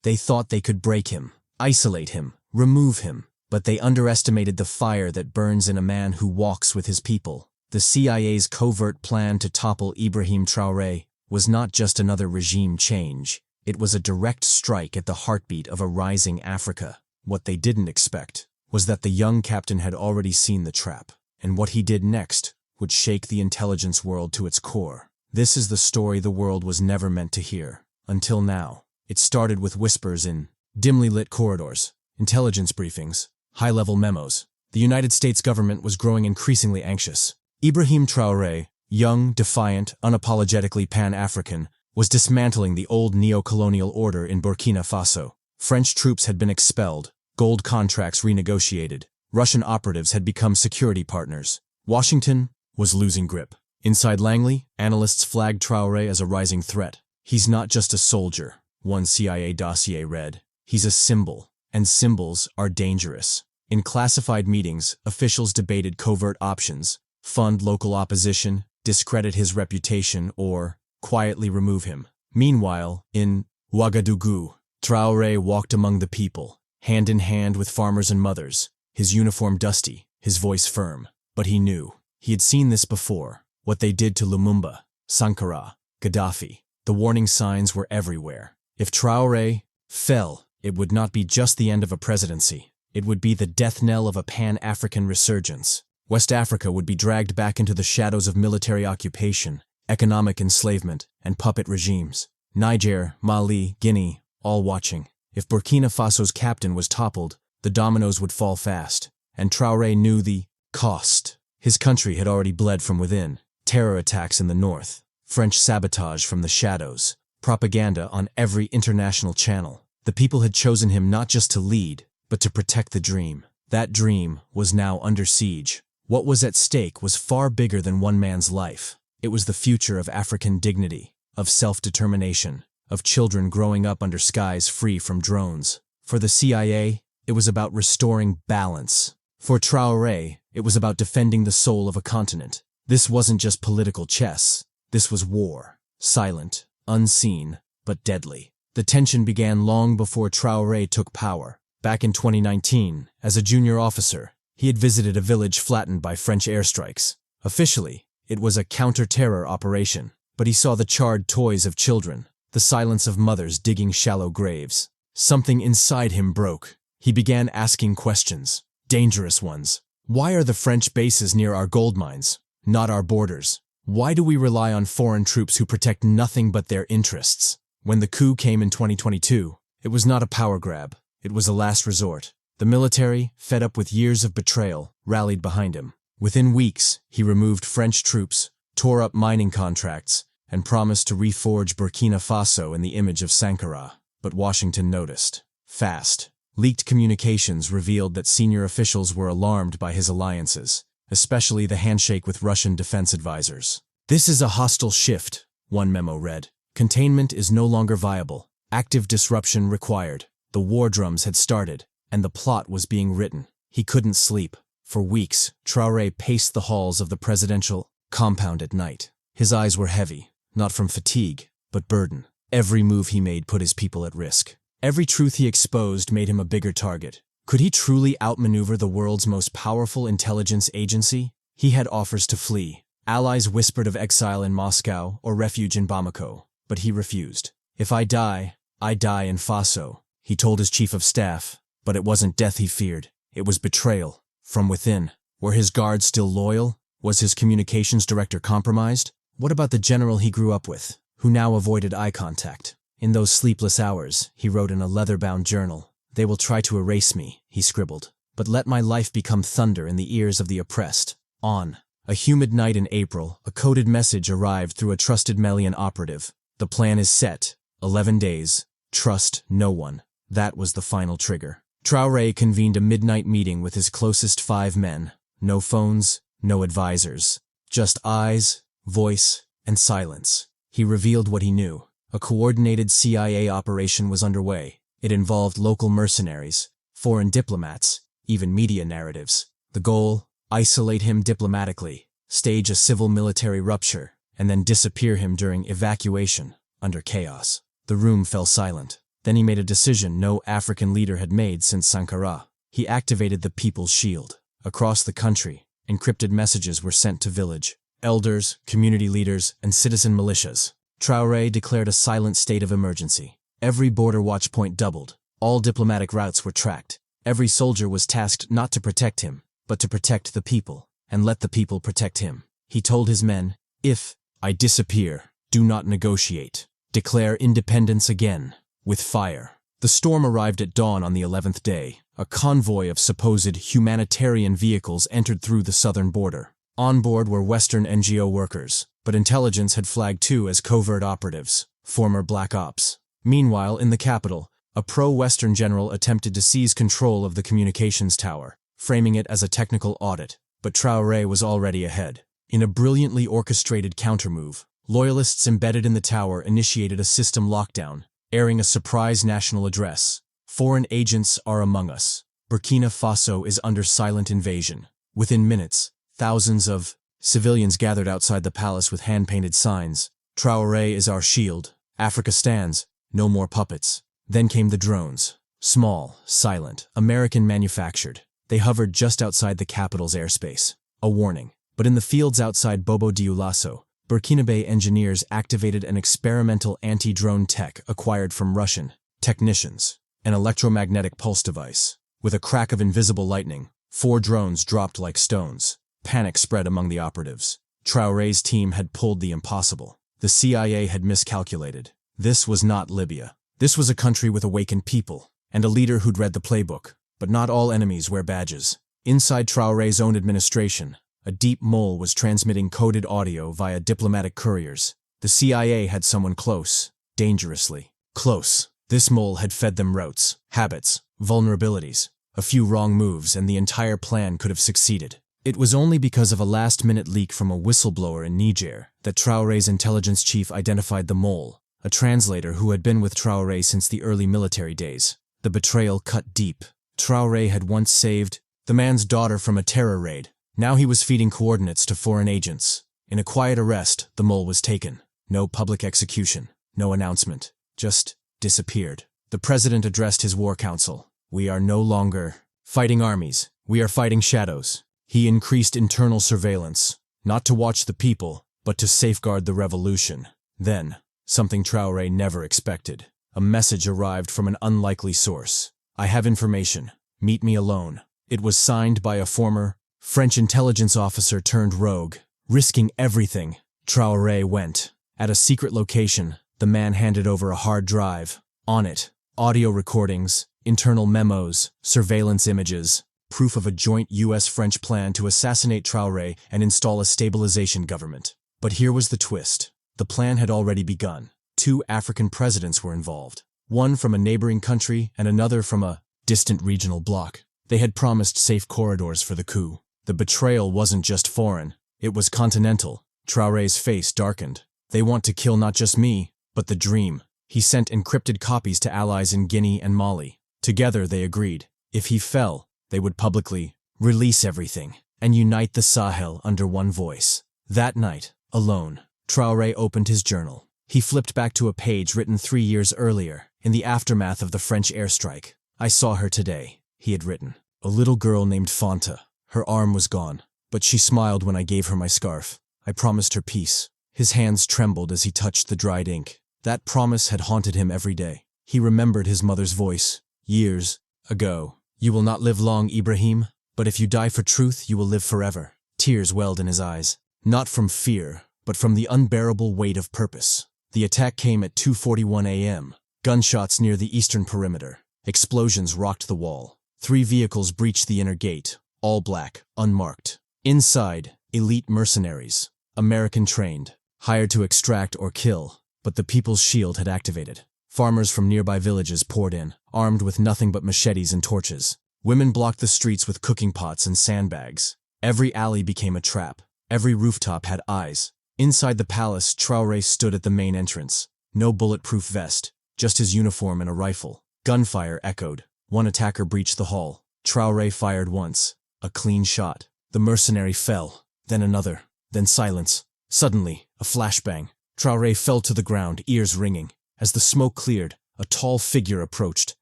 They thought they could break him, isolate him, remove him, but they underestimated the fire that burns in a man who walks with his people. The CIA's covert plan to topple Ibrahim Traoré was not just another regime change. It was a direct strike at the heartbeat of a rising Africa. What they didn't expect was that the young captain had already seen the trap, and what he did next would shake the intelligence world to its core. This is the story the world was never meant to hear. Until now. It started with whispers in dimly lit corridors, intelligence briefings, high-level memos. The United States government was growing increasingly anxious. Ibrahim Traoré, young, defiant, unapologetically Pan-African, was dismantling the old neo-colonial order in Burkina Faso. French troops had been expelled, gold contracts renegotiated, Russian operatives had become security partners. Washington was losing grip. Inside Langley, analysts flagged Traoré as a rising threat. He's not just a soldier, one CIA dossier read. He's a symbol, and symbols are dangerous. In classified meetings, officials debated covert options: fund local opposition, discredit his reputation, or quietly remove him. Meanwhile, in Ouagadougou, Traoré walked among the people, hand in hand with farmers and mothers, his uniform dusty, his voice firm. But he knew. He had seen this before. What they did to Lumumba, Sankara, Gaddafi. The warning signs were everywhere. If Traoré fell, it would not be just the end of a presidency. It would be the death knell of a Pan-African resurgence. West Africa would be dragged back into the shadows of military occupation, economic enslavement, and puppet regimes. Niger, Mali, Guinea, all watching. If Burkina Faso's captain was toppled, the dominoes would fall fast. And Traoré knew the cost. His country had already bled from within. Terror attacks in the north, French sabotage from the shadows, propaganda on every international channel. The people had chosen him not just to lead, but to protect the dream. That dream was now under siege. What was at stake was far bigger than one man's life. It was the future of African dignity, of self-determination, of children growing up under skies free from drones. For the CIA, it was about restoring balance. For Traoré, it was about defending the soul of a continent. This wasn't just political chess. This was war. Silent, unseen, but deadly. The tension began long before Traoré took power. Back in 2019, as a junior officer, he had visited a village flattened by French airstrikes. Officially, it was a counter-terror operation, but he saw the charred toys of children, the silence of mothers digging shallow graves. Something inside him broke. He began asking questions, dangerous ones. Why are the French bases near our gold mines, not our borders? Why do we rely on foreign troops who protect nothing but their interests? When the coup came in 2022, it was not a power grab. It was a last resort. The military, fed up with years of betrayal, rallied behind him. Within weeks, he removed French troops, tore up mining contracts, and promised to reforge Burkina Faso in the image of Sankara. But Washington noticed. Fast. Leaked communications revealed that senior officials were alarmed by his alliances, especially the handshake with Russian defense advisors. This is a hostile shift, one memo read. Containment is no longer viable. Active disruption required. The war drums had started, and the plot was being written. He couldn't sleep. For weeks, Traoré paced the halls of the presidential compound at night. His eyes were heavy, not from fatigue, but burden. Every move he made put his people at risk. Every truth he exposed made him a bigger target. Could he truly outmaneuver the world's most powerful intelligence agency? He had offers to flee. Allies whispered of exile in Moscow or refuge in Bamako, but he refused. If I die in Faso, he told his chief of staff. But it wasn't death he feared. It was betrayal. From within. Were his guards still loyal? Was his communications director compromised? What about the general he grew up with, who now avoided eye contact? In those sleepless hours, he wrote in a leather-bound journal. They will try to erase me, he scribbled. But let my life become thunder in the ears of the oppressed. On. A humid night in April, a coded message arrived through a trusted Malian operative. The plan is set. 11 days. Trust no one. That was the final trigger. Traoré convened a midnight meeting with his closest 5 men. No phones, no advisors. Just eyes, voice, and silence. He revealed what he knew. A coordinated CIA operation was underway. It involved local mercenaries, foreign diplomats, even media narratives. The goal? Isolate him diplomatically, stage a civil-military rupture, and then disappear him during evacuation, under chaos. The room fell silent. Then he made a decision no African leader had made since Sankara. He activated the People's Shield. Across the country, encrypted messages were sent to village elders, community leaders, and citizen militias. Traore declared a silent state of emergency. Every border watch point doubled. All diplomatic routes were tracked. Every soldier was tasked not to protect him, but to protect the people, and let the people protect him. He told his men, "If I disappear, do not negotiate. Declare independence again, with fire." The storm arrived at dawn on the 11th day. A convoy of supposed humanitarian vehicles entered through the southern border. On board were Western NGO workers, but intelligence had flagged two as covert operatives, former Black Ops. Meanwhile, in the capital, a pro-Western general attempted to seize control of the communications tower, framing it as a technical audit, but Traore was already ahead. In a brilliantly orchestrated countermove, loyalists embedded in the tower initiated a system lockdown, airing a surprise national address. "Foreign agents are among us. Burkina Faso is under silent invasion." Within minutes, thousands of civilians gathered outside the palace with hand-painted signs. "Traore is our shield. Africa stands. No more puppets." Then came the drones. Small, silent, American-manufactured. They hovered just outside the capital's airspace. A warning. But in the fields outside Bobo Dioulasso, Burkinabe engineers activated an experimental anti-drone tech acquired from Russian technicians. An electromagnetic pulse device. With a crack of invisible lightning, 4 drones dropped like stones. Panic spread among the operatives. Traore's team had pulled the impossible. The CIA had miscalculated. This was not Libya. This was a country with awakened people, and a leader who'd read the playbook. But not all enemies wear badges. Inside Traore's own administration, a deep mole was transmitting coded audio via diplomatic couriers. The CIA had someone close, dangerously close. This mole had fed them routes, habits, vulnerabilities. A few wrong moves and the entire plan could have succeeded. It was only because of a last-minute leak from a whistleblower in Niger that Traore's intelligence chief identified the mole, a translator who had been with Traore since the early military days. The betrayal cut deep. Traore had once saved the man's daughter from a terror raid. Now he was feeding coordinates to foreign agents. In a quiet arrest, the mole was taken. No public execution, no announcement, just disappeared. The president addressed his war council. "We are no longer fighting armies. We are fighting shadows." He increased internal surveillance, not to watch the people, but to safeguard the revolution. Then, something Traore never expected. A message arrived from an unlikely source. "I have information. Meet me alone." It was signed by a former French intelligence officer turned rogue. Risking everything, Traore went. At a secret location, the man handed over a hard drive. On it, audio recordings, internal memos, surveillance images, proof of a joint US-French plan to assassinate Traore and install a stabilization government. But here was the twist. The plan had already begun. 2 African presidents were involved. One from a neighboring country and another from a distant regional bloc. They had promised safe corridors for the coup. The betrayal wasn't just foreign, it was continental. Traore's face darkened. "They want to kill not just me, but the dream." He sent encrypted copies to allies in Guinea and Mali. Together they agreed. If he fell, they would publicly release everything and unite the Sahel under one voice. That night, alone, Traore opened his journal. He flipped back to a page written 3 years earlier, in the aftermath of the French airstrike. "I saw her today," he had written. "A little girl named Fanta. Her arm was gone, but she smiled when I gave her my scarf. I promised her peace." His hands trembled as he touched the dried ink. That promise had haunted him every day. He remembered his mother's voice, years ago. "You will not live long, Ibrahim, but if you die for truth, you will live forever." Tears welled in his eyes, not from fear, but from the unbearable weight of purpose. The attack came at 2:41 a.m. Gunshots near the eastern perimeter. Explosions rocked the wall. 3 vehicles breached the inner gate, all black, unmarked. Inside, elite mercenaries, American-trained, hired to extract or kill, but the People's Shield had activated. Farmers from nearby villages poured in, armed with nothing but machetes and torches. Women blocked the streets with cooking pots and sandbags. Every alley became a trap. Every rooftop had eyes. Inside the palace, Traore stood at the main entrance. No bulletproof vest, just his uniform and a rifle. Gunfire echoed. One attacker breached the hall. Traore fired once. A clean shot. The mercenary fell. Then another. Then silence. Suddenly, a flashbang. Traore fell to the ground, ears ringing. As the smoke cleared, A tall figure approached,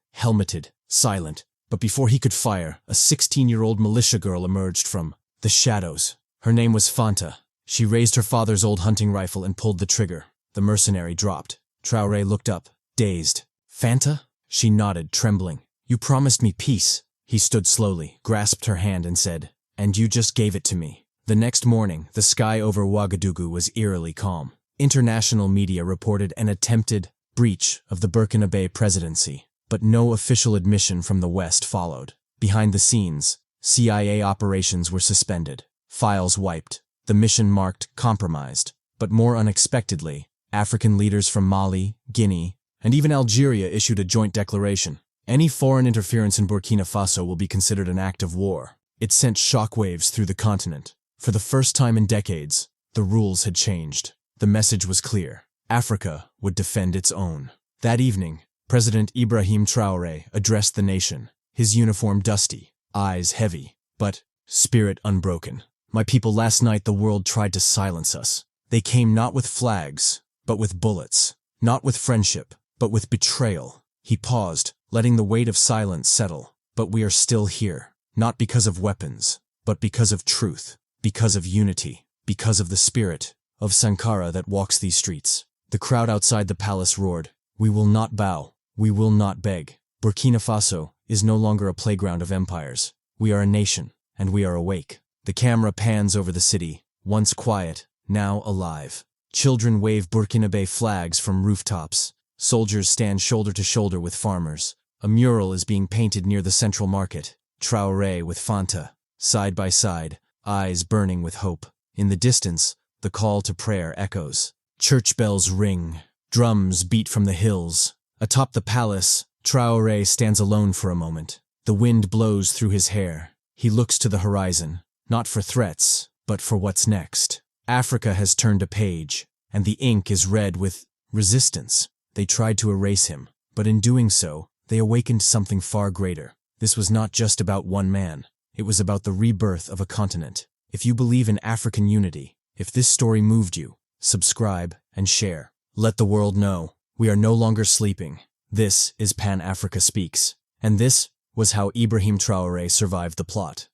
helmeted, silent. But before he could fire, a 16-year-old militia girl emerged from the shadows. Her name was Fanta. She raised her father's old hunting rifle and pulled the trigger. The mercenary dropped. Traore looked up, dazed. "Fanta?" She nodded, trembling. "You promised me peace." He stood slowly, grasped her hand and said, "And you just gave it to me." The next morning, the sky over Ouagadougou was eerily calm. International media reported an attempted breach of the Burkina Faso presidency, but no official admission from the West followed. Behind the scenes, CIA operations were suspended, files wiped, the mission marked compromised. But more unexpectedly, African leaders from Mali, Guinea, and even Algeria issued a joint declaration. Any foreign interference in Burkina Faso will be considered an act of war. It sent shockwaves through the continent. For the first time in decades, the rules had changed. The message was clear. Africa would defend its own. That evening, President Ibrahim Traoré addressed the nation, his uniform dusty, eyes heavy, but spirit unbroken. "My people, last night the world tried to silence us. They came not with flags, but with bullets. Not with friendship, but with betrayal." He paused, letting the weight of silence settle. "But we are still here, not because of weapons, but because of truth, because of unity, because of the spirit of Sankara that walks these streets." The crowd outside the palace roared, "We will not bow, we will not beg. Burkina Faso is no longer a playground of empires. We are a nation, and we are awake." The camera pans over the city, once quiet, now alive. Children wave Burkina Faso flags from rooftops. Soldiers stand shoulder to shoulder with farmers. A mural is being painted near the central market. Traoré with Fanta, side by side, eyes burning with hope. In the distance, the call to prayer echoes. Church bells ring. Drums beat from the hills. Atop the palace, Traoré stands alone for a moment. The wind blows through his hair. He looks to the horizon, not for threats, but for what's next. Africa has turned a page, and the ink is red with resistance. They tried to erase him, but in doing so, they awakened something far greater. This was not just about one man. It was about the rebirth of a continent. If you believe in African unity, if this story moved you, subscribe and share. Let the world know we are no longer sleeping. This is Pan Africa Speaks, and this was how Ibrahim Traoré survived the plot.